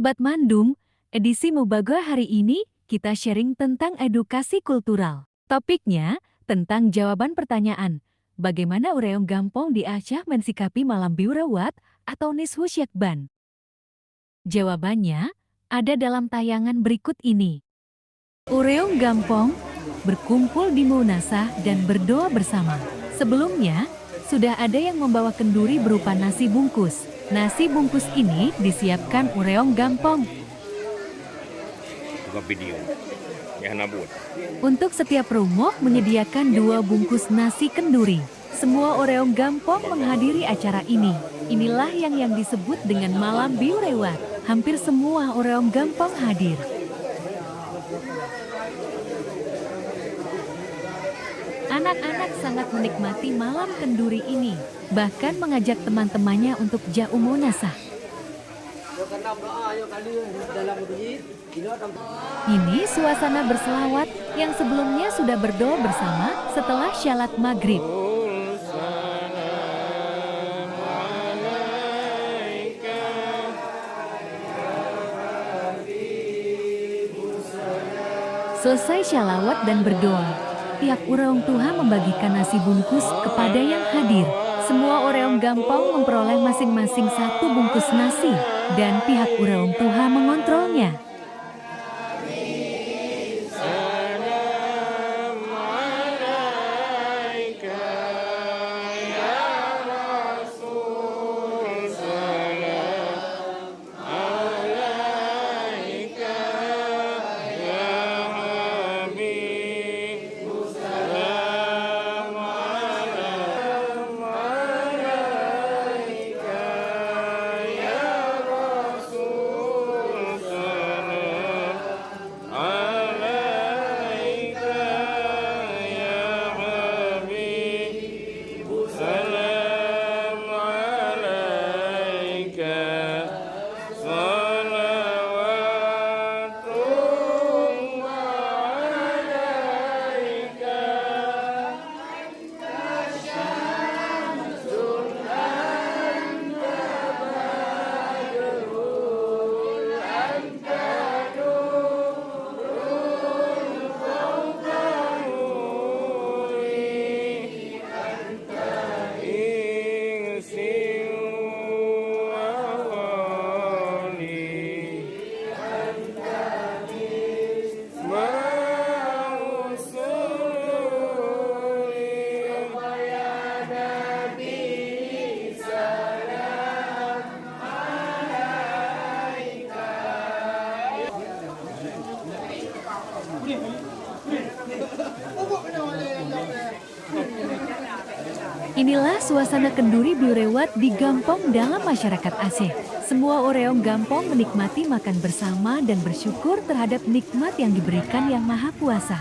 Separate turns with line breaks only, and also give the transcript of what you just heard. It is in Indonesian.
Sahabat Mandum, edisi Mubaghah hari ini kita sharing tentang edukasi kultural. Topiknya tentang jawaban pertanyaan, bagaimana Ureong Gampong di Aceh mensikapi malam biurawat atau Nishu Syakban? Jawabannya ada dalam tayangan berikut ini. Ureong Gampong berkumpul di Munasah dan berdoa bersama. Sebelumnya, sudah ada yang membawa kenduri berupa nasi bungkus. Nasi bungkus ini disiapkan Ureong Gampong.
Bukan video. Ya nabut.
Untuk setiap rumah menyediakan 2 bungkus nasi kenduri. Semua Ureong Gampong menghadiri acara ini. Inilah yang disebut dengan malam biurewat. Hampir semua Ureong Gampong hadir. Anak-anak sangat menikmati malam kenduri ini, bahkan mengajak teman-temannya untuk jauh munasah. Ini suasana berselawat yang sebelumnya sudah berdoa bersama setelah syalat maghrib. Selesai syalawat dan berdoa, pihak Ureong Tuha membagikan nasi bungkus kepada yang hadir. Semua Ureong Gampong memperoleh masing-masing 1 bungkus nasi, dan pihak Ureong Tuha mengontrolnya. Inilah suasana kenduri biurewat di Gampong dalam masyarakat Aceh. Semua Ureong Gampong menikmati makan bersama dan bersyukur terhadap nikmat yang diberikan Yang Maha Kuasa.